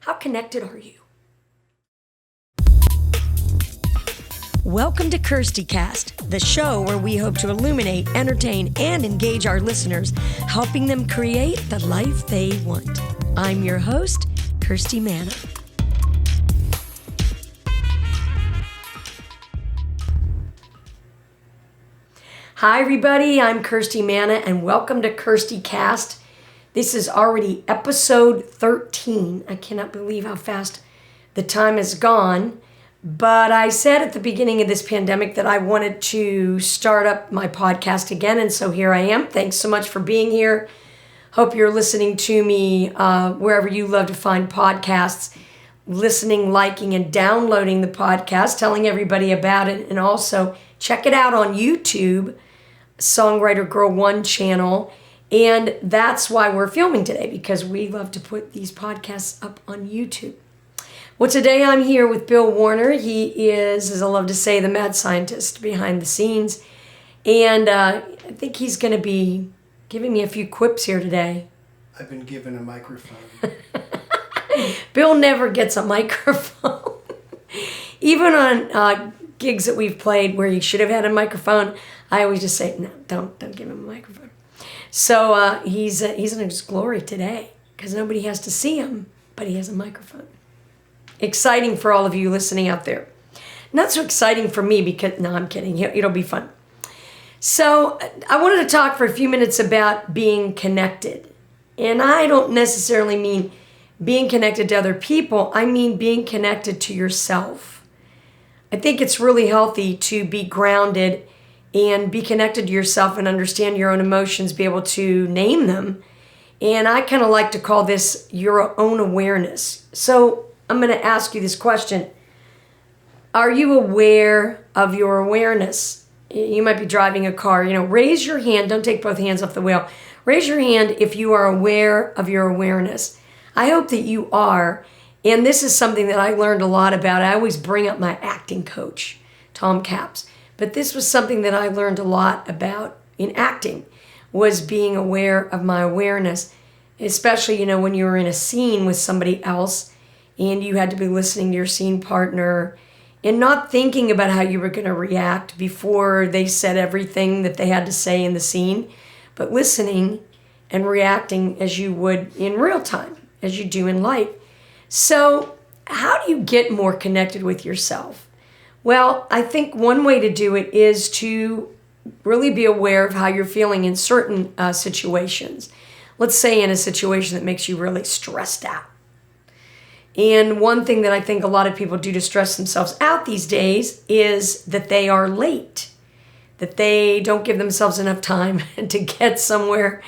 How connected are you? Welcome to Kirsti Cast, the show where we hope to illuminate, entertain, and engage our listeners, helping them create the life they want. I'm your host, Kirsti Manna. Hi everybody, I'm Kirsti Manna and welcome to Kirsti Cast. This is already episode 13. I cannot believe how fast the time has gone. But I said at the beginning of this pandemic that I wanted to start up my podcast again, and so here I am. Thanks so much for being here. Hope you're listening to me wherever you love to find podcasts, listening, liking, and downloading the podcast, telling everybody about it, and also check it out on YouTube, Songwriter Girl 1 channel. And that's why we're filming today, because we love to put these podcasts up on YouTube. Well, today I'm here with Bill Warner. He is, as I love to say, the mad scientist behind the scenes. And I think he's going to be giving me a few quips here today. I've been given a microphone. Bill never gets a microphone. Even on gigs that we've played where he should have had a microphone, I always just say, no, don't give him a microphone. So he's in his glory today because nobody has to see him, but he has a microphone. Exciting for all of you listening out there. Not so exciting for me because, no, I'm kidding. It'll be fun. So I wanted to talk for a few minutes about being connected. And I don't necessarily mean being connected to other people. I mean being connected to yourself. I think it's really healthy to be grounded and be connected to yourself and understand your own emotions, be able to name them. And I kind of like to call this your own awareness. So I'm going to ask you this question. Are you aware of your awareness? You might be driving a car. Raise your hand. Don't take both hands off the wheel. Raise your hand if you are aware of your awareness. I hope that you are. And this is something that I learned a lot about. I always bring up my acting coach, Tom Capps. But this was something that I learned a lot about in acting, was being aware of my awareness, especially, when you were in a scene with somebody else and you had to be listening to your scene partner and not thinking about how you were going to react before they said everything that they had to say in the scene, but listening and reacting as you would in real time, as you do in life. So how do you get more connected with yourself? Well, I think one way to do it is to really be aware of how you're feeling in certain situations. Let's say in a situation that makes you really stressed out. And one thing that I think a lot of people do to stress themselves out these days is that they are late, that they don't give themselves enough time to get somewhere.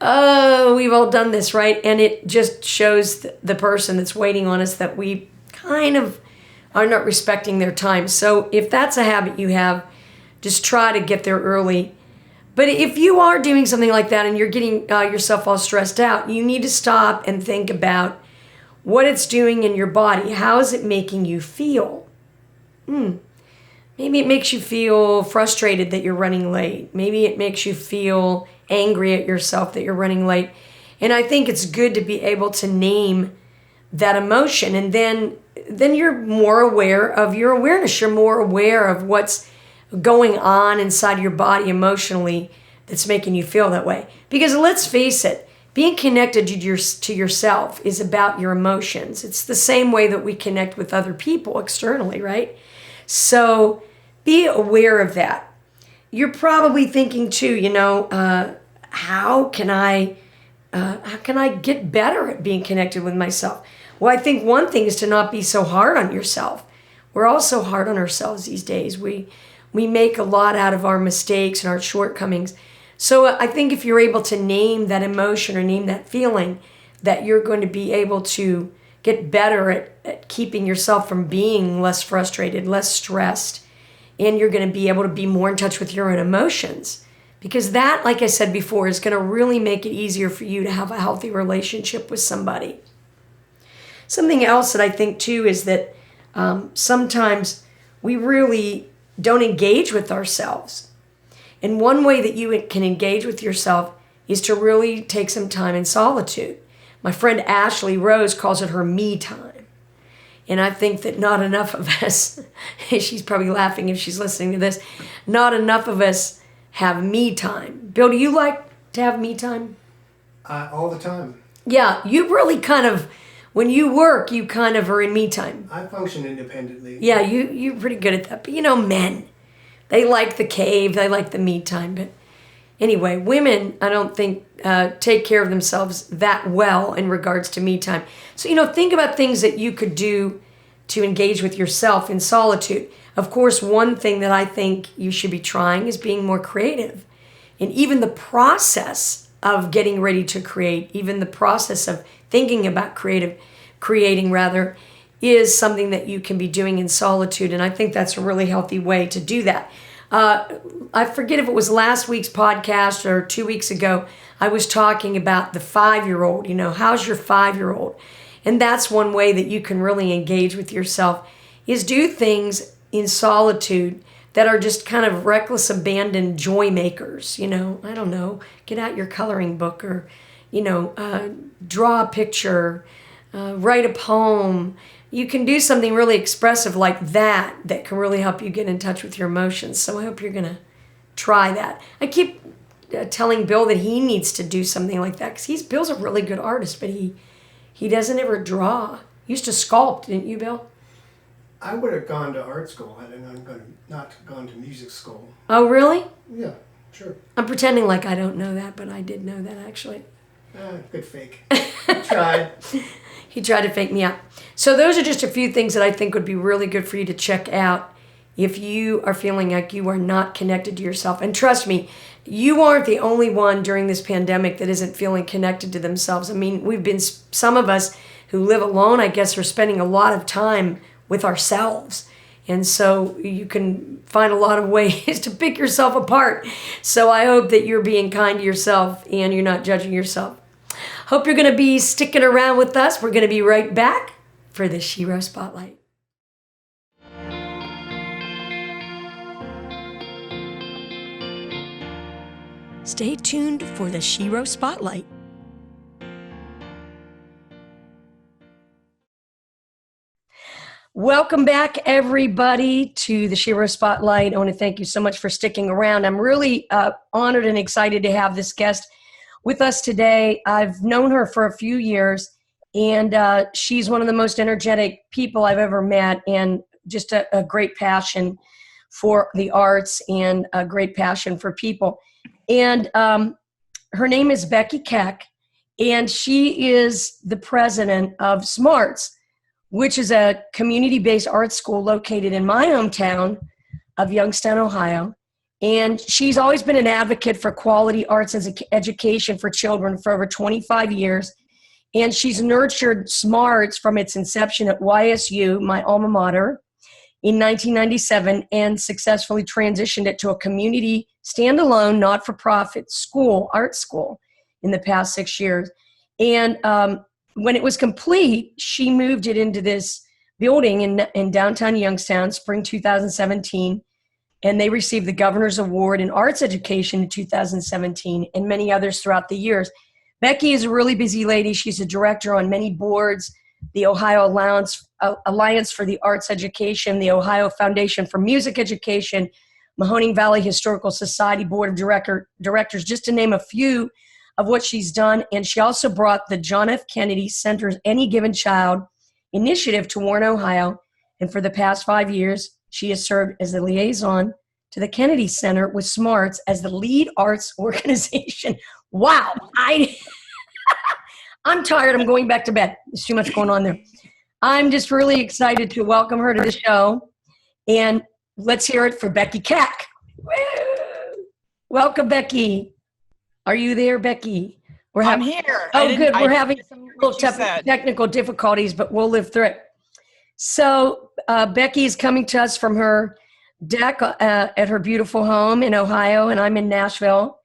Oh, we've all done this, right? And it just shows the person that's waiting on us that we kind of are not respecting their time. So if that's a habit you have, just try to get there early. But if you are doing something like that and you're getting yourself all stressed out, you need to stop and think about what it's doing in your body. How is it making you feel? Maybe it makes you feel frustrated that you're running late. Maybe it makes you feel angry at yourself that you're running late. And I think it's good to be able to name that emotion. And then you're more aware of your awareness. You're more aware of what's going on inside your body emotionally that's making you feel that way. Because let's face it, being connected to yourself is about your emotions. It's the same way that we connect with other people externally, right? So be aware of that. You're probably thinking too, how can I get better at being connected with myself? Well, I think one thing is to not be so hard on yourself. We're all so hard on ourselves these days. We make a lot out of our mistakes and our shortcomings. So I think if you're able to name that emotion or name that feeling, that you're going to be able to get better at keeping yourself from being less frustrated, less stressed, and you're going to be able to be more in touch with your own emotions. Because that, like I said before, is going to really make it easier for you to have a healthy relationship with somebody. Something else that I think too is that sometimes we really don't engage with ourselves. And one way that you can engage with yourself is to really take some time in solitude. My friend Ashley Rose calls it her me time. And I think that not enough of us, she's probably laughing if she's listening to this, not enough of us have me time. Bill, do you like to have me time? All the time. Yeah, you really kind of, when you work, you kind of are in me time. I function independently. Yeah, you're pretty good at that. But men, they like the cave, they like the me time. But anyway, women, I don't think, take care of themselves that well in regards to me time. So, think about things that you could do to engage with yourself in solitude. Of course, one thing that I think you should be trying is being more creative. And even the process of getting ready to create, even the process of thinking about creating, is something that you can be doing in solitude. And I think that's a really healthy way to do that. I forget if it was last week's podcast or 2 weeks ago, I was talking about the 5-year-old. How's your 5-year-old? And that's one way that you can really engage with yourself, is do things in solitude that are just kind of reckless, abandoned joy makers. I don't know, get out your coloring book, or, draw a picture, write a poem. You can do something really expressive like that can really help you get in touch with your emotions. So I hope you're going to try that. I keep telling Bill that he needs to do something like that, because Bill's a really good artist, but he doesn't ever draw. He used to sculpt, didn't you, Bill? I would have gone to art school had I not gone to music school. Oh, really? Yeah, sure. I'm pretending like I don't know that, but I did know that, actually. Good fake. Tried. He tried to fake me out. So those are just a few things that I think would be really good for you to check out if you are feeling like you are not connected to yourself. And trust me, you aren't the only one during this pandemic that isn't feeling connected to themselves. I mean, some of us who live alone, I guess, are spending a lot of time with ourselves. And so you can find a lot of ways to pick yourself apart. So I hope that you're being kind to yourself and you're not judging yourself. Hope you're going to be sticking around with us. We're going to be right back for the Shero Spotlight. Stay tuned for the Shero Spotlight. Welcome back, everybody, to the Shero Spotlight. I want to thank you so much for sticking around. I'm really honored and excited to have this guest with us today. I've known her for a few years, and she's one of the most energetic people I've ever met, and just a great passion for the arts and a great passion for people. And her name is Becky Keck, and she is the president of SMARTS, which is a community-based art school located in my hometown of Youngstown, Ohio. And she's always been an advocate for quality arts education for children for over 25 years. And she's nurtured SMARTS from its inception at YSU, my alma mater, in 1997, and successfully transitioned it to a community, standalone, not-for-profit art school in the past 6 years. And when it was complete, she moved it into this building in downtown Youngstown, spring 2017, and they received the Governor's Award in Arts Education in 2017 and many others throughout the years. Becky is a really busy lady. She's a director on many boards, the Ohio Alliance for the Arts Education, the Ohio Foundation for Music Education, Mahoning Valley Historical Society Board of Directors, just to name a few of what she's done. And she also brought the John F. Kennedy Center's Any Given Child initiative to Warren, Ohio. And for the past 5 years, she has served as the liaison to the Kennedy Center with SMARTS as the lead arts organization. Wow. I'm tired. I'm going back to bed. There's too much going on there. I'm just really excited to welcome her to the show. And let's hear it for Becky Keck. Woo! Welcome, Becky. Are you there, Becky? I'm here. Oh, good. We're having some little technical difficulties, but we'll live through it. So Becky is coming to us from her deck at her beautiful home in Ohio, and I'm in Nashville.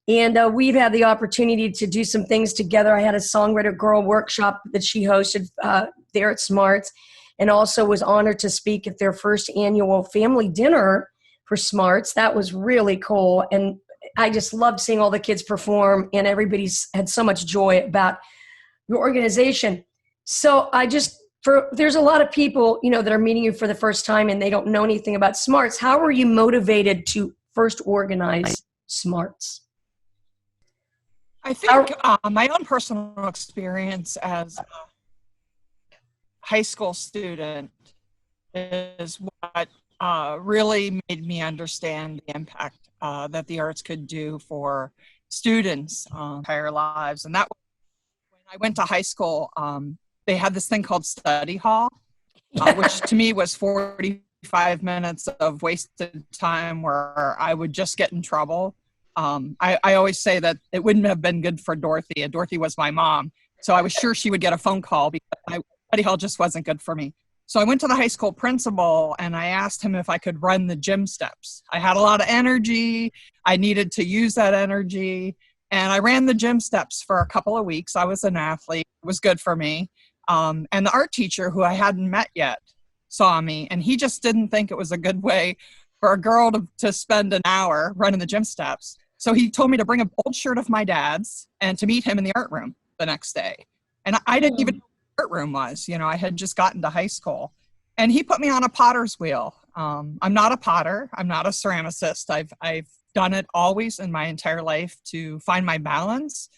And we've had the opportunity to do some things together. I had a songwriter girl workshop that she hosted there at SMARTS, and also was honored to speak at their first annual family dinner for SMARTS. That was really cool. And I just loved seeing all the kids perform, and everybody's had so much joy about your organization. So there's a lot of people, that are meeting you for the first time and they don't know anything about Smarts. How were you motivated to first organize Smarts? I think my own personal experience as a high school student is what really made me understand the impact that the arts could do for students' entire lives. And that was when I went to high school. They had this thing called study hall, which to me was 45 minutes of wasted time where I would just get in trouble. I always say that it wouldn't have been good for Dorothy, and Dorothy was my mom. So I was sure she would get a phone call because study hall just wasn't good for me. So I went to the high school principal and I asked him if I could run the gym steps. I had a lot of energy. I needed to use that energy. And I ran the gym steps for a couple of weeks. I was an athlete. It was good for me. And the art teacher, who I hadn't met yet, saw me. And he just didn't think it was a good way for a girl to spend an hour running the gym steps. So he told me to bring an old shirt of my dad's and to meet him in the art room the next day. And I didn't even know what the art room was. I had just gotten to high school. And he put me on a potter's wheel. I'm not a potter. I'm not a ceramicist. I've done it always in my entire life to find my balance.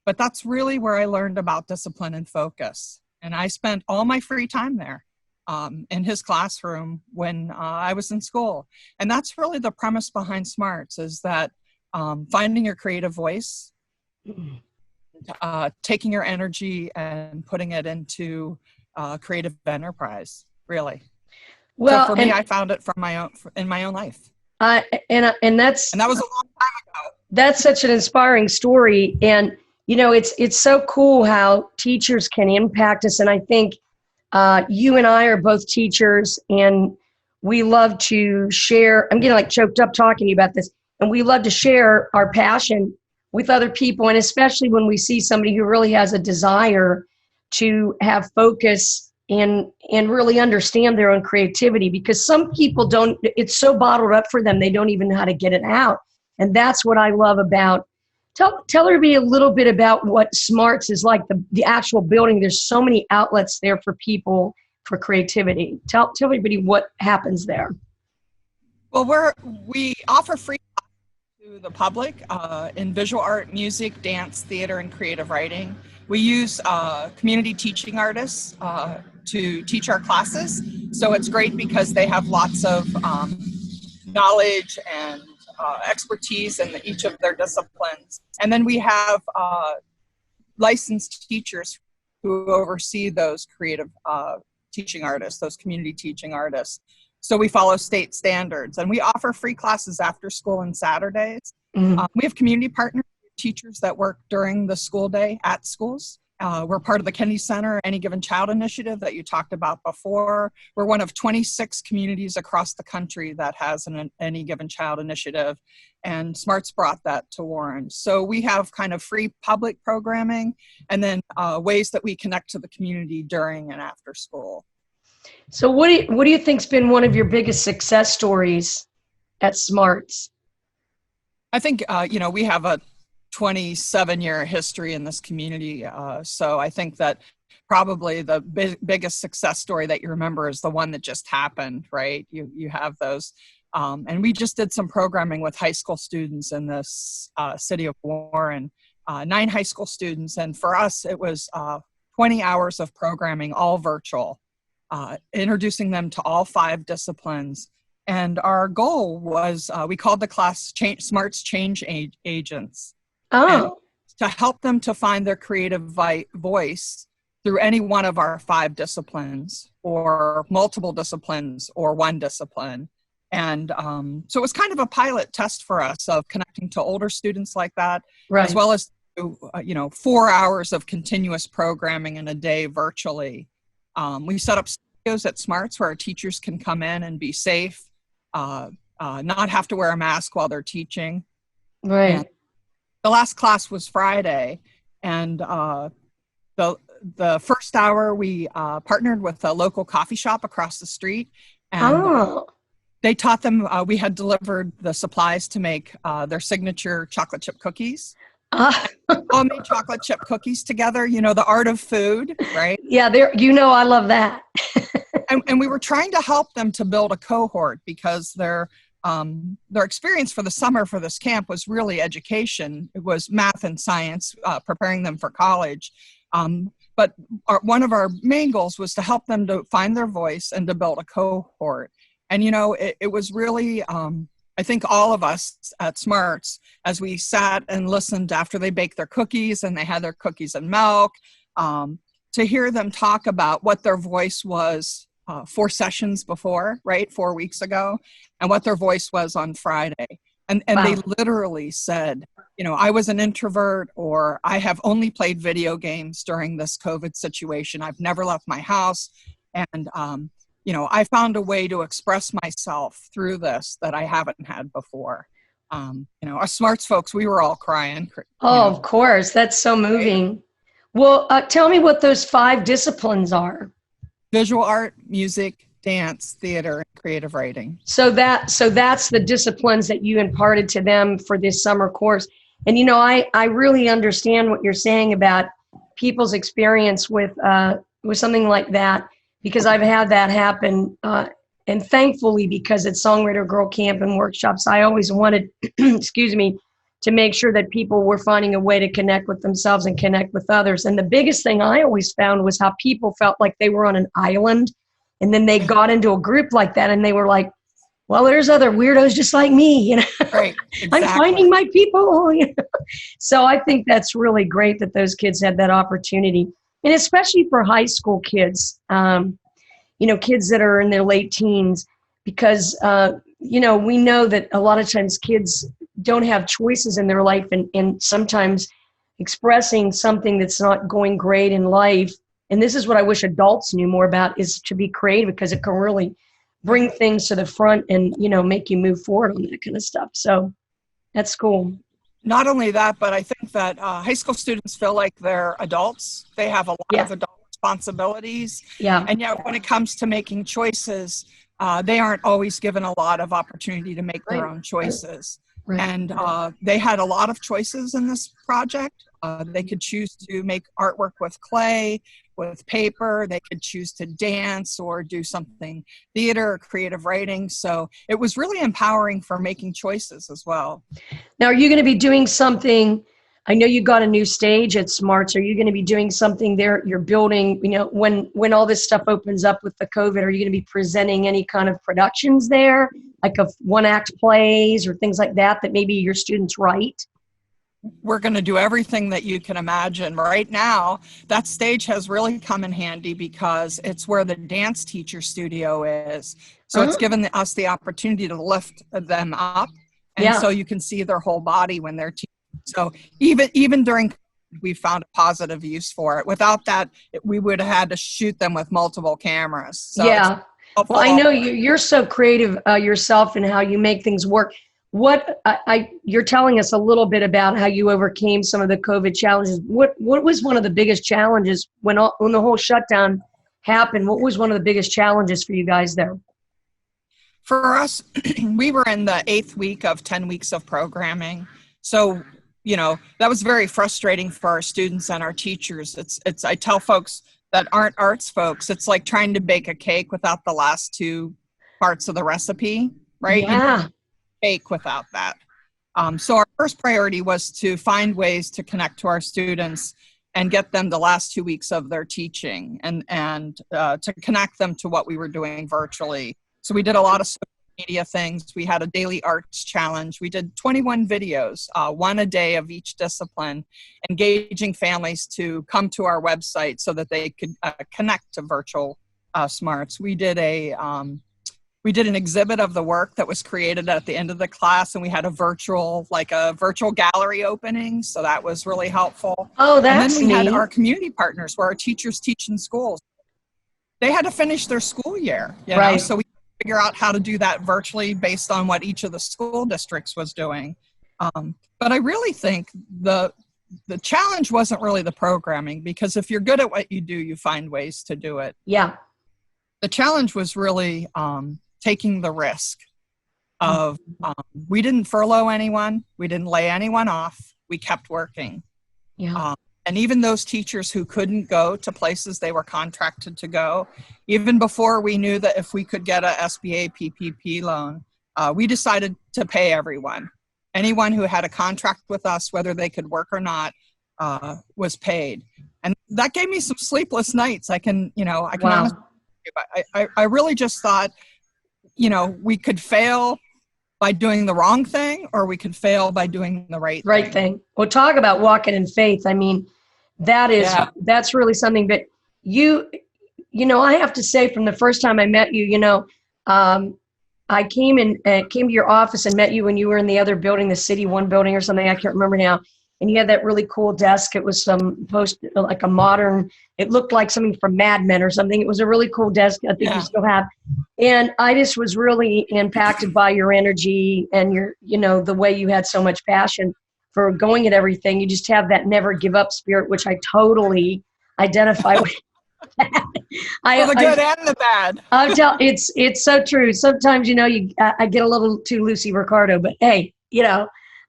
But that's really where I learned about discipline and focus. And I spent all my free time there in his classroom when I was in school. And that's really the premise behind Smarts, is that finding your creative voice, taking your energy and putting it into creative enterprise, really. Well, so for me, I found it in my own life. And that was a long time ago. That's such an inspiring story. And, it's so cool how teachers can impact us. And I think you and I are both teachers, and we love to share. I'm getting choked up talking to you about this. And we love to share our passion with other people. And especially when we see somebody who really has a desire to have focus and really understand their own creativity, because some people don't, it's so bottled up for them, they don't even know how to get it out. And that's what I love about. Tell everybody a little bit about what Smarts is like, the actual building. There's so many outlets there for people for creativity. Tell everybody what happens there. Well, we offer free to the public in visual art, music, dance, theater, and creative writing. We use community teaching artists to teach our classes. So it's great because they have lots of knowledge and expertise in each of their disciplines. And then we have licensed teachers who oversee those creative teaching artists, those community teaching artists. So we follow state standards, and we offer free classes after school and Saturdays. Mm-hmm. We have community partners, teachers that work during the school day at schools. We're part of the Kennedy Center Any Given Child initiative that you talked about before. We're one of 26 communities across the country that has an Any Given Child initiative, and Smarts brought that to Warren. So we have kind of free public programming, and then ways that we connect to the community during and after school. So what do you think's been one of your biggest success stories at Smarts? I think, we have a 27-year history in this community. So I think that probably the biggest success story that you remember is the one that just happened, right? You have those. And we just did some programming with high school students in this city of Warren, 9 high school students. And for us, it was 20 hours of programming, all virtual, introducing them to all 5 disciplines. And our goal was, we called the class Smarts Change Agents. Oh. To help them to find their creative voice through any one of our 5 disciplines, or multiple disciplines, or one discipline. And so it was kind of a pilot test for us of connecting to older students like that, right, as well as 4 hours of continuous programming in a day virtually. We set up studios at Smarts where our teachers can come in and be safe, not have to wear a mask while they're teaching. Right. And the last class was Friday, and the first hour we partnered with a local coffee shop across the street, and they taught them. We had delivered the supplies to make their signature chocolate chip cookies. All made chocolate chip cookies together, the art of food, right? Yeah, I love that. And we were trying to help them to build a cohort because their experience for the summer for this camp was really education. It was math and science, preparing them for college. But one of our main goals was to help them to find their voice and to build a cohort. And, it was really, I think all of us at Smarts, as we sat and listened after they baked their cookies and they had their cookies and milk, to hear them talk about what their voice was 4 sessions before, right, 4 weeks ago, and what their voice was on Friday. And Wow. They literally said, I was an introvert, or I have only played video games during this COVID situation. I've never left my house. And, I found a way to express myself through this that I haven't had before. Us Smarts folks, we were all crying. Oh, of course. That's so moving. Well, tell me what those 5 disciplines are. Visual art, music, dance, theater, and creative writing. So that's the disciplines that you imparted to them for this summer course. And, I really understand what you're saying about people's experience with something like that, because I've had that happen. And thankfully, because it's Songwriter Girl Camp and workshops, I always wanted, to make sure that people were finding a way to connect with themselves and connect with others. And the biggest thing I always found was how people felt like they were on an island. And then they got into a group like that and they were like, well, there's other weirdos just like me, Right. Exactly. I'm finding my people. So I think that's really great that those kids had that opportunity. And especially for high school kids, kids that are in their late teens, because, we know that a lot of times kids don't have choices in their life, and sometimes expressing something that's not going great in life. And this is what I wish adults knew more about, is to be creative, because it can really bring things to the front and, make you move forward on that kind of stuff. So that's cool. Not only that, but I think that high school students feel like they're adults. They have a lot of adult responsibilities. Yeah. And yet when it comes to making choices, they aren't always given a lot of opportunity to make their own choices. Right. And they had a lot of choices in this project. They could choose to make artwork with clay, with paper. They could choose to dance or do something theater or creative writing. So it was really empowering for making choices as well. Now, are you going to be doing something? I know you got a new stage at Smarts. Are you going to be doing something there? You're building, when all this stuff opens up with the COVID, are you going to be presenting any kind of productions there, like of 1-act plays or things like that maybe your students write? We're going to do everything that you can imagine. Right now, that stage has really come in handy because it's where the dance teacher studio is. So it's given us the opportunity to lift them up. And so you can see their whole body when they're teaching. So even during, we found a positive use for it. Without that, we would have had to shoot them with multiple cameras. So yeah. Well, I know you're so creative yourself in how you make things work. You're telling us a little bit about how you overcame some of the COVID challenges. What was one of the biggest challenges when the whole shutdown happened? What was one of the biggest challenges for you guys there? For us, we were in the 8th week of 10 weeks of programming. So, that was very frustrating for our students and our teachers. I tell folks that aren't arts folks, it's like trying to bake a cake without the last 2 parts of the recipe, right? Yeah. Bake without that. So our first priority was to find ways to connect to our students and get them the last 2 weeks of their teaching and to connect them to what we were doing virtually. So we did a lot of social media things. We had a daily arts challenge. We did 21 videos, 1 a day of each discipline, engaging families to come to our website so that they could connect to virtual Smarts. We did an exhibit of the work that was created at the end of the class, and we had a virtual gallery opening. So that was really helpful. Oh, that's And then we neat. had our community partners where our teachers teach in schools. They had to finish their school year, Right. So we figure out how to do that virtually based on what each of the school districts was doing. But I really think the challenge wasn't really the programming, because if you're good at what you do, you find ways to do it. Yeah. The challenge was really taking the risk of, we didn't furlough anyone. We didn't lay anyone off. we kept working. Yeah. And even those teachers who couldn't go to places they were contracted to go, even before we knew that if we could get a SBA PPP loan, we decided to pay everyone. Anyone who had a contract with us, whether they could work or not, was paid. And that gave me some sleepless nights. I can honestly, I really just thought, we could fail by doing the wrong thing, or we could fail by doing the right thing. Well, talk about walking in faith. I mean, that's really something. But I have to say, from the first time I met you, I came to your office and met you when you were in the other building, the City One building or something. I can't remember now. And you had that really cool desk. It was like a modern, it looked like something from Mad Men or something. It was a really cool desk. I think you still have. And I just was really impacted by your energy and the way you had so much passion for going at everything. You just have that never give up spirit, which I totally identify with. The good and the bad. It's so true. Sometimes, I get a little too Lucy Ricardo, but hey,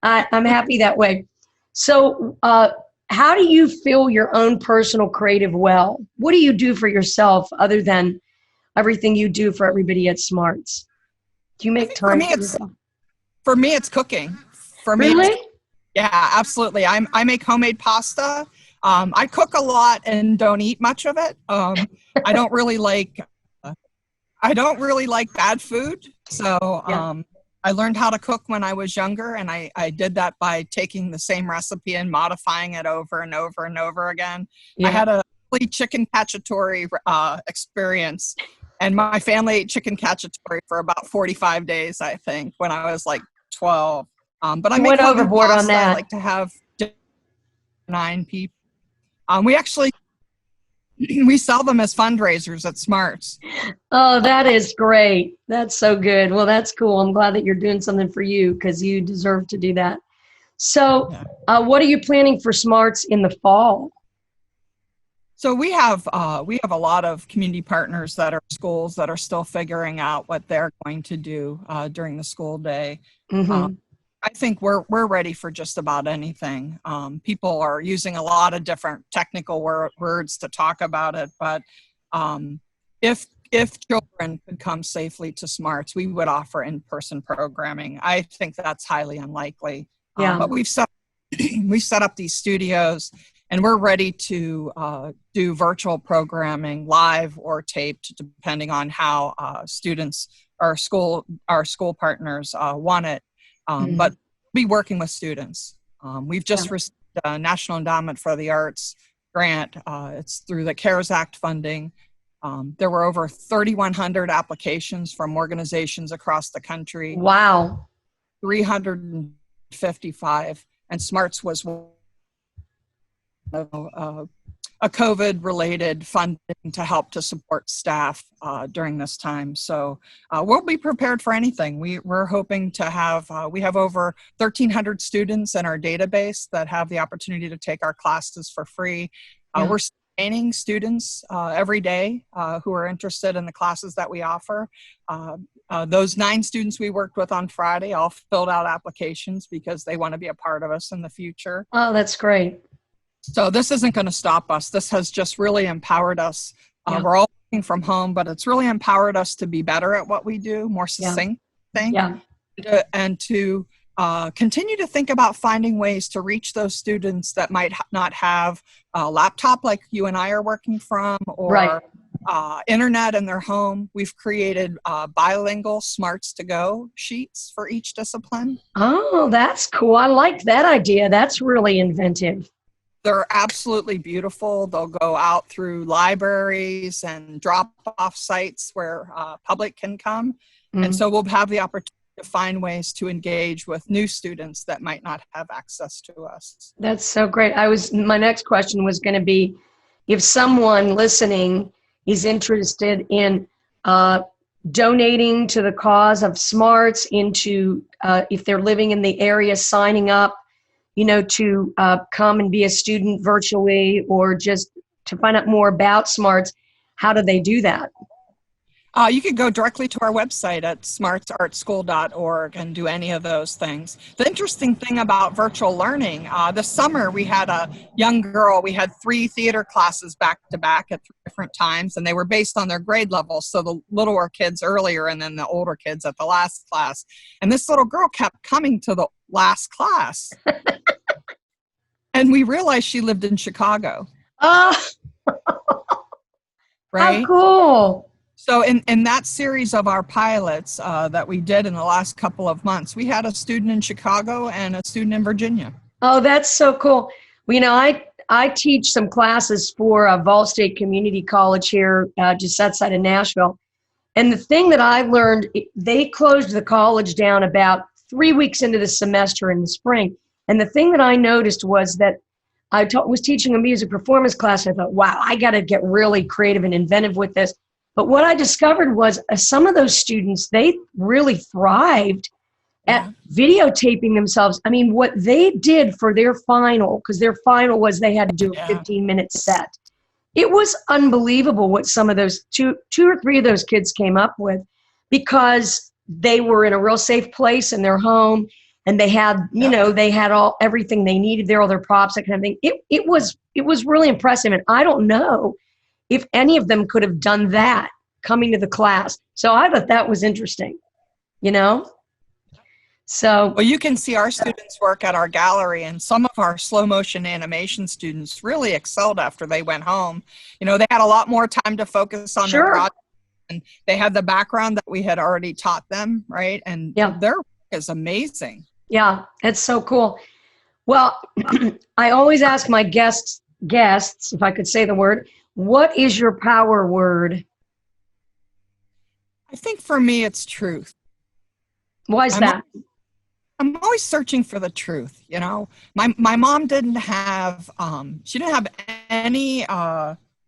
I'm happy that way. So, how do you fill your own personal creative well? What do you do for yourself other than everything you do for everybody at Smarts? Do you make time for yourself? For me, it's cooking. Really? Yeah, absolutely. I make homemade pasta. I cook a lot and don't eat much of it. I don't really like bad food. So I learned how to cook when I was younger, and I did that by taking the same recipe and modifying it over and over and over again. Yeah. I had a really chicken cacciatore experience, and my family ate chicken cacciatore for about 45 days, I think, when I was like 12. But I went overboard on that. I like to have 9 people. We sell them as fundraisers at Smarts. Oh, that is great. That's so good. Well, that's cool. I'm glad that you're doing something for you, because you deserve to do that. So what are you planning for Smarts in the fall? So we have a lot of community partners that are schools that are still figuring out what they're going to do during the school day. Mm-hmm. I think we're ready for just about anything. People are using a lot of different technical words to talk about it, but if children could come safely to Smarts, we would offer in-person programming. I think that's highly unlikely. But we've set up these studios, and we're ready to do virtual programming, live or taped, depending on how students, our school partners want it. But be working with students. We've just received a National Endowment for the Arts grant. It's through the CARES Act funding. There were over 3,100 applications from organizations across the country. Wow. 355. And Smarts was a COVID-related funding to help to support staff during this time. So we'll be prepared for anything. We're hoping to have, we have over 1,300 students in our database that have the opportunity to take our classes for free. We're training students every day who are interested in the classes that we offer. Those 9 students we worked with on Friday all filled out applications because they want to be a part of us in the future. Oh, that's great. So this isn't going to stop us. This has just really empowered us. We're all working from home, but it's really empowered us to be better at what we do, more succinct, and to continue to think about finding ways to reach those students that might not have a laptop like you and I are working from, or internet in their home. We've created bilingual Smarts to Go sheets for each discipline. Oh, that's cool. I like that idea. That's really inventive. They're absolutely beautiful. They'll go out through libraries and drop-off sites where public can come. Mm-hmm. And so we'll have the opportunity to find ways to engage with new students that might not have access to us. That's so great. My next question was going to be, if someone listening is interested in donating to the cause of Smarts, into if they're living in the area, signing up, to come and be a student virtually, or just to find out more about Smarts, how do they do that? You could go directly to our website at smartsartschool.org and do any of those things. The interesting thing about virtual learning, this summer we had a young girl, we had 3 theater classes back to back at 3 different times, and they were based on their grade level. So the littler kids earlier and then the older kids at the last class. And this little girl kept coming to the last class. And we realized she lived in Chicago. Oh, right? how cool. So in that series of our pilots that we did in the last couple of months, we had a student in Chicago and a student in Virginia. Oh, that's so cool. Well, you know, I teach some classes for Vol State Community College here just outside of Nashville. And the thing that I learned, they closed the college down about 3 weeks into the semester in the spring. And the thing that I noticed was that I was teaching a music performance class. And I thought, wow, I got to get really creative and inventive with this. But what I discovered was some of those students, they really thrived at videotaping themselves. I mean, what they did for their final, because their final was they had to do a 15-minute set. It was unbelievable what some of those two or three of those kids came up with, because they were in a real safe place in their home, and they had, you know, they had everything they needed there, all their props, that kind of thing. It was really impressive, and I don't know if any of them could have done that coming to the class. So I thought that was interesting, you know? So, well, you can see our students work at our gallery, and some of our slow motion animation students really excelled after they went home. You know, they had a lot more time to focus on their project, and they had the background that we had already taught them, right? And their work is amazing. Yeah, it's so cool. Well, I always ask my guests, if I could say the word, what is your power word? I think for me, it's truth. Why is that? I'm always searching for the truth. You know, my mom didn't have, she didn't have any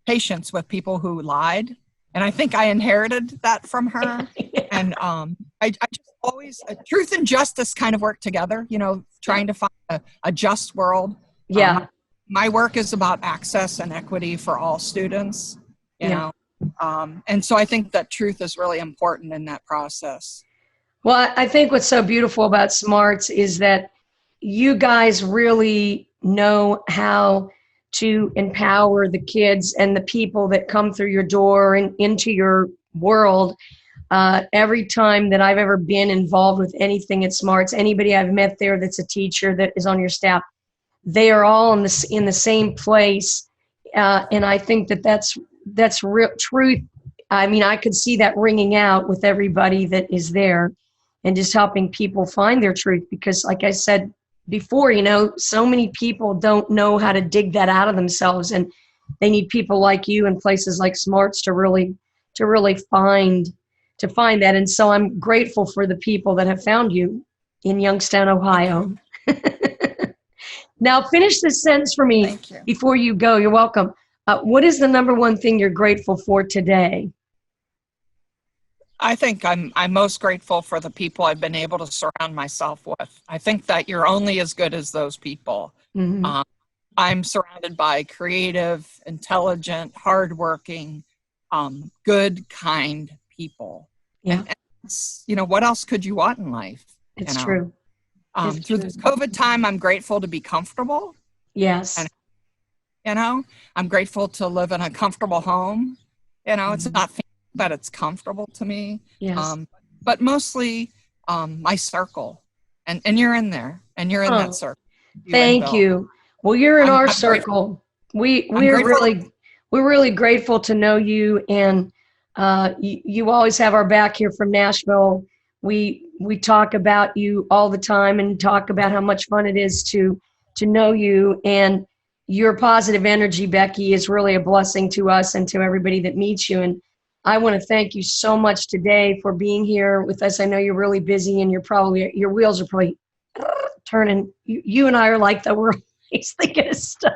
patience with people who lied. And I think I inherited that from her. And I just always, truth and justice kind of work together, you know, trying to find a just world. Yeah. My work is about access and equity for all students, you know. And so I think that truth is really important in that process. Well, I think what's so beautiful about Smarts is that you guys really know how to empower the kids and the people that come through your door and into your world. Every time that I've ever been involved with anything at Smarts, anybody I've met there that's a teacher that is on your staff, they are all in the same place. And I think that's real truth. I mean, I could see that ringing out with everybody that is there, and just helping people find their truth. Because like I said before, you know, so many people don't know how to dig that out of themselves, and they need people like you and places like Smarts to really find that. And so I'm grateful for the people that have found you in Youngstown, Ohio. Now finish this sentence for me before you go. You're welcome. What is the number one thing you're grateful for today? I think I'm most grateful for the people I've been able to surround myself with. I think that you're only as good as those people. Mm-hmm. I'm surrounded by creative, intelligent, hardworking, good, kind people. Yeah. And you know, what else could you want in life? It's true. Through this COVID time, I'm grateful to be comfortable. Yes. And, you know, I'm grateful to live in a comfortable home. You know, it's not fancy, but it's comfortable to me. Yes. But mostly my circle. And you're in there. And you're in that circle. Thank you. Well, you're in our circle. We're really grateful to know you, and you always have our back here from Nashville. We talk about you all the time and talk about how much fun it is to know you, and your positive energy, Becky, is really a blessing to us and to everybody that meets you. And I want to thank you so much today for being here with us. I know you're really busy, and your wheels are probably turning. You and I are like that. We're always thinking of stuff.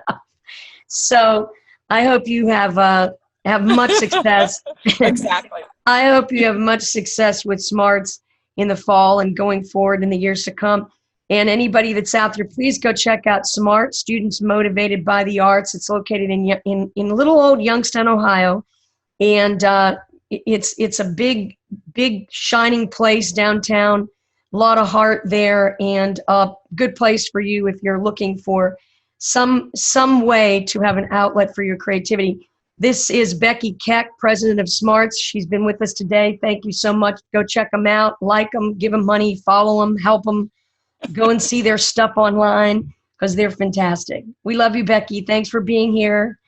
So I hope you have much success. Exactly. I hope you have much success with Smarts in the fall and going forward in the years to come. And anybody that's out there, please go check out Smart, Students Motivated by the Arts. It's located in little old Youngstown, Ohio. And it's a big shining place downtown. A lot of heart there, and a good place for you if you're looking for some way to have an outlet for your creativity. This is Becky Keck, president of Smarts. She's been with us today. Thank you so much. Go check them out, like them, give them money, follow them, help them. Go and see their stuff online because they're fantastic. We love you, Becky. Thanks for being here.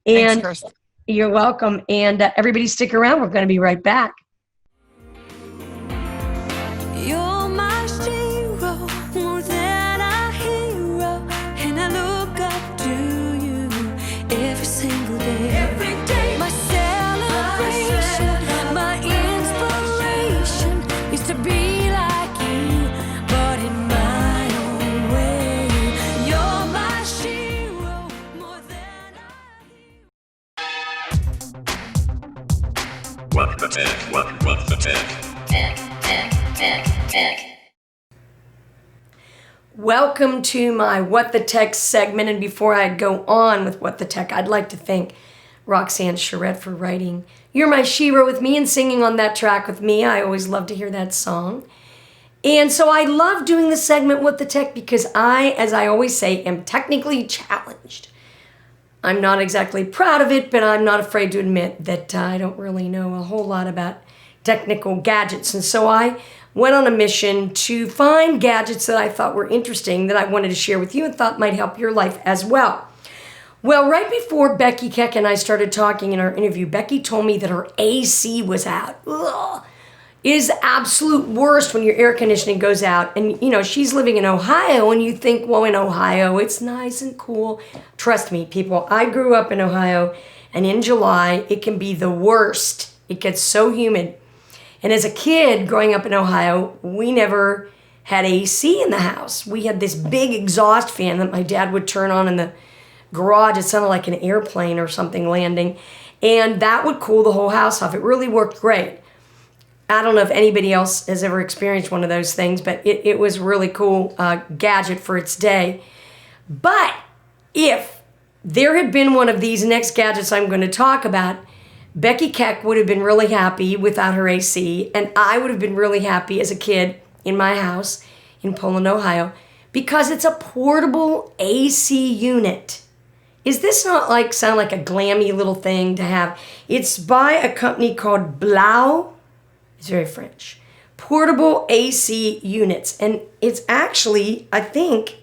And Thanks, Kirsti. You're welcome. And everybody stick around. We're going to be right back. You're my hero, more than a hero, and I look up to you every single day. Every day, my celebration, my inspiration is to be like you, but in my own way. You're my hero, more than a What the tech? What the tech? Welcome to my What the Tech segment. And before I go on with What the Tech, I'd like to thank Roxanne Charette for writing You're My Shiro with me and singing on that track with me. I always love to hear that song. And so I love doing the segment What the Tech because I, as I always say, am technically challenged. I'm not exactly proud of it, but I'm not afraid to admit that I don't really know a whole lot about technical gadgets. And so I went on a mission to find gadgets that I thought were interesting that I wanted to share with you and thought might help your life as well. Well, right before Becky Keck and I started talking in our interview, Becky told me that her AC was out. Ugh. It is the absolute worst when your air conditioning goes out. And, you know, she's living in Ohio, and you think, well, in Ohio, it's nice and cool. Trust me, people, I grew up in Ohio, and in July, it can be the worst. It gets so humid. And as a kid growing up in Ohio, we never had AC in the house. We had this big exhaust fan that my dad would turn on in the garage. It sounded like an airplane or something landing. And that would cool the whole house off. It really worked great. I don't know if anybody else has ever experienced one of those things, but it was a really cool gadget for its day. But if there had been one of these next gadgets I'm going to talk about, Becky Keck would have been really happy without her AC, and I would have been really happy as a kid in my house in Poland, Ohio, because it's a portable AC unit. Is this not sound like a glammy little thing to have? It's by a company called Blau. It's very French. Portable AC units. And it's actually, I think,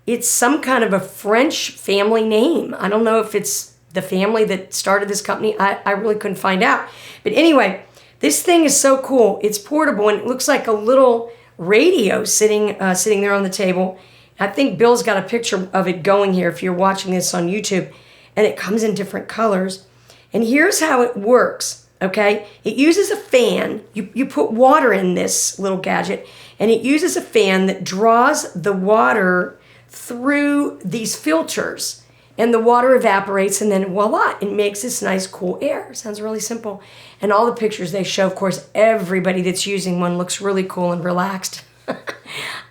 it's some kind of a French family name. I don't know if it's the family that started this company. I really couldn't find out. But anyway, this thing is so cool. It's portable, and it looks like a little radio sitting there on the table. I think Bill's got a picture of it going here if you're watching this on YouTube. And it comes in different colors. And here's how it works, okay? It uses a fan. You put water in this little gadget, and it uses a fan that draws the water through these filters. And the water evaporates, and then voila, it makes this nice, cool air. Sounds really simple. And all the pictures they show, of course, everybody that's using one looks really cool and relaxed.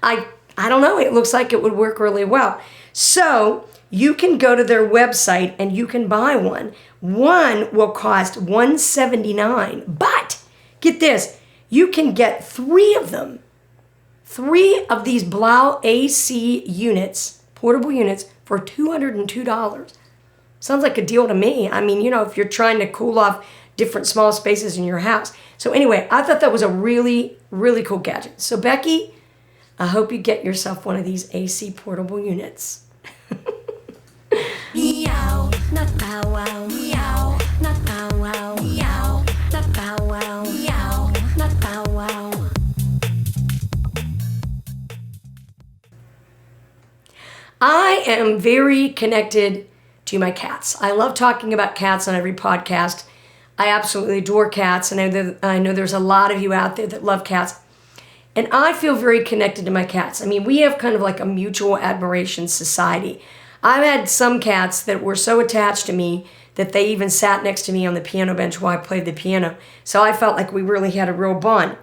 I don't know, it looks like it would work really well. So you can go to their website and you can buy one. One will cost $179, but get this, you can get 3 of them. 3 of these Blau AC units, portable units, for $202. Sounds like a deal to me. I mean, you know, if you're trying to cool off different small spaces in your house. So anyway, I thought that was a really, really cool gadget. So Becky, I hope you get yourself one of these AC portable units. Meow, not bow wow. Meow, not bow wow. Meow, not bow wow. Meow, not bow wow. I am very connected to my cats. I love talking about cats on every podcast. I absolutely adore cats, and I know there's a lot of you out there that love cats. And I feel very connected to my cats. I mean, we have kind of like a mutual admiration society. I've had some cats that were so attached to me that they even sat next to me on the piano bench while I played the piano. So I felt like we really had a real bond.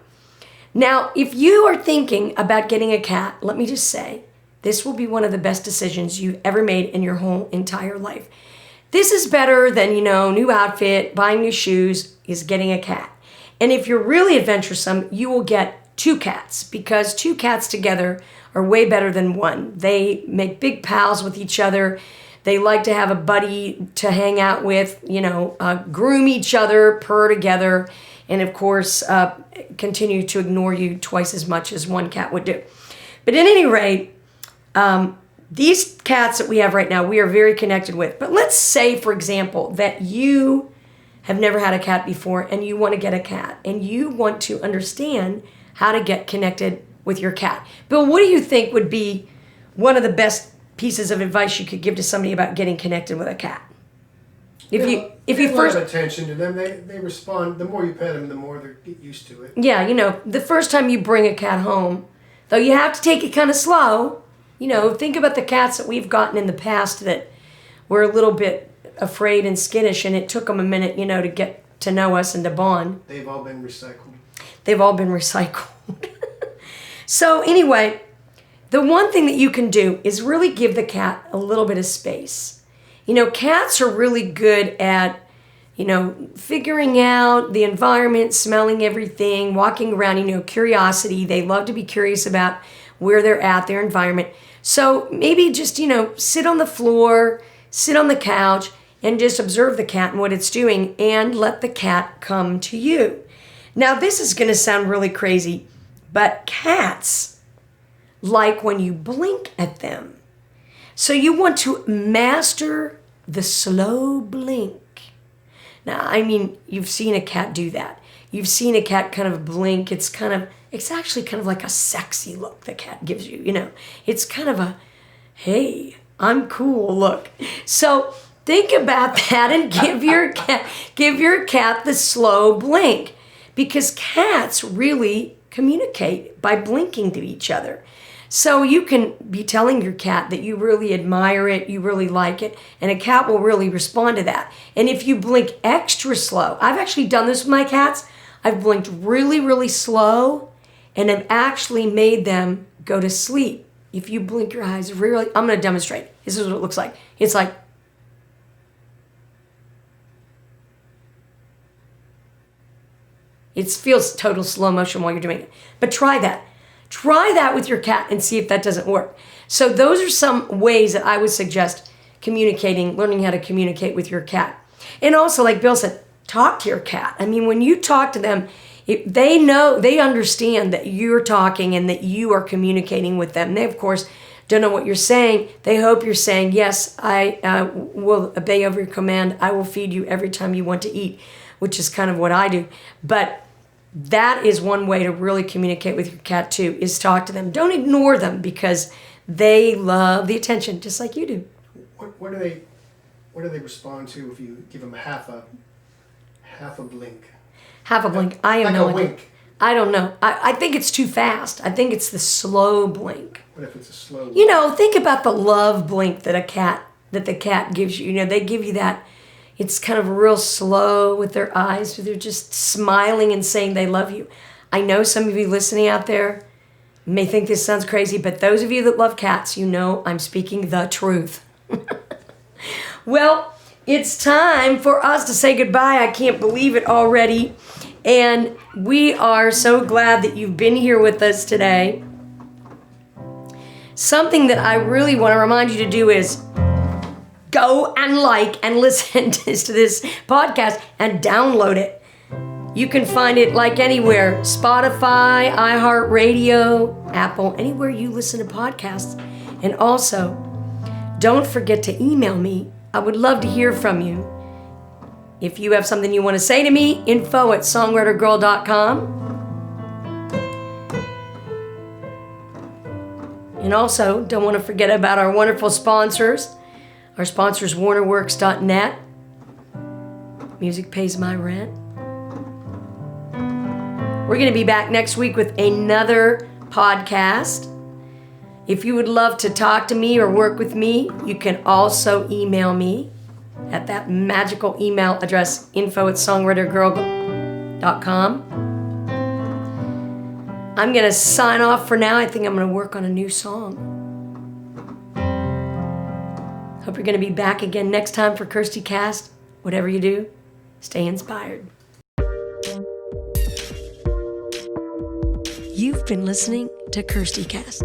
Now, if you are thinking about getting a cat, let me just say, this will be one of the best decisions you've ever made in your whole entire life. This is better than, new outfit, buying new shoes, is getting a cat. And if you're really adventuresome, you will get 2 cats, because 2 cats together are way better than 1. They make big pals with each other. They like to have a buddy to hang out with, groom each other, purr together, and of course, continue to ignore you twice as much as 1 cat would do. But at any rate, these cats that we have right now, we are very connected with. But let's say, for example, that you have never had a cat before and you want to get a cat and you want to understand how to get connected with your cat. Bill, what do you think would be one of the best pieces of advice you could give to somebody about getting connected with a cat? If you first attention to them, they respond. The more you pet them, the more they get used to it. Yeah, the first time you bring a cat home, though you have to take it kind of slow. Think about the cats that we've gotten in the past that were a little bit afraid and skittish, and it took them a minute, to get to know us and to bond. They've all been recycled. They've all been recycled. So anyway, the one thing that you can do is really give the cat a little bit of space. Cats are really good at, figuring out the environment, smelling everything, walking around, curiosity. They love to be curious about where they're at, their environment. So maybe just, sit on the floor, sit on the couch, and just observe the cat and what it's doing, and let the cat come to you. Now, this is going to sound really crazy, but cats like when you blink at them. So you want to master the slow blink. Now, you've seen a cat do that. You've seen a cat kind of blink. It's actually kind of like a sexy look the cat gives you, It's kind of a, hey, I'm cool look. So think about that and give your cat the slow blink, because cats really communicate by blinking to each other. So you can be telling your cat that you really admire it, you really like it, and a cat will really respond to that. And if you blink extra slow, I've actually done this with my cats. I've blinked really, really slow, and I've actually made them go to sleep. If you blink your eyes really, I'm going to demonstrate. This is what it looks like. It's like, it feels total slow motion while you're doing it. But try that. Try that with your cat and see if that doesn't work. So those are some ways that I would suggest learning how to communicate with your cat. And also, like Bill said, talk to your cat. When you talk to them, they understand that you're talking and that you are communicating with them. They, of course, don't know what you're saying. They hope you're saying, yes, I will obey every command. I will feed you every time you want to eat, which is kind of what I do. But that is one way to really communicate with your cat too, is talk to them. Don't ignore them, because they love the attention just like you do. What do they respond to if you give them half a blink? Half a blink. I have like no a idea. wink. I don't know. I think it's too fast. I think it's the slow blink. What if it's a slow blink? Think about the love blink that the cat gives you. They give you that. It's kind of real slow with their eyes. They're just smiling and saying they love you. I know some of you listening out there may think this sounds crazy, but those of you that love cats, I'm speaking the truth. Well, it's time for us to say goodbye. I can't believe it already. And we are so glad that you've been here with us today. Something that I really want to remind you to do is go and like and listen to this podcast and download it. You can find it like anywhere: Spotify, iHeartRadio, Apple, anywhere you listen to podcasts. And also, don't forget to email me. I would love to hear from you. If you have something you want to say to me, info@songwritergirl.com. And also, don't want to forget about our wonderful sponsors. Our sponsors, WarnerWorks.net. Music pays my rent. We're going to be back next week with another podcast. If you would love to talk to me or work with me, you can also email me at that magical email address, info@songwritergirl.com. I'm going to sign off for now. I think I'm going to work on a new song. Hope you're going to be back again next time for Kirsti Cast. Whatever you do, stay inspired. You've been listening to Kirsti Cast.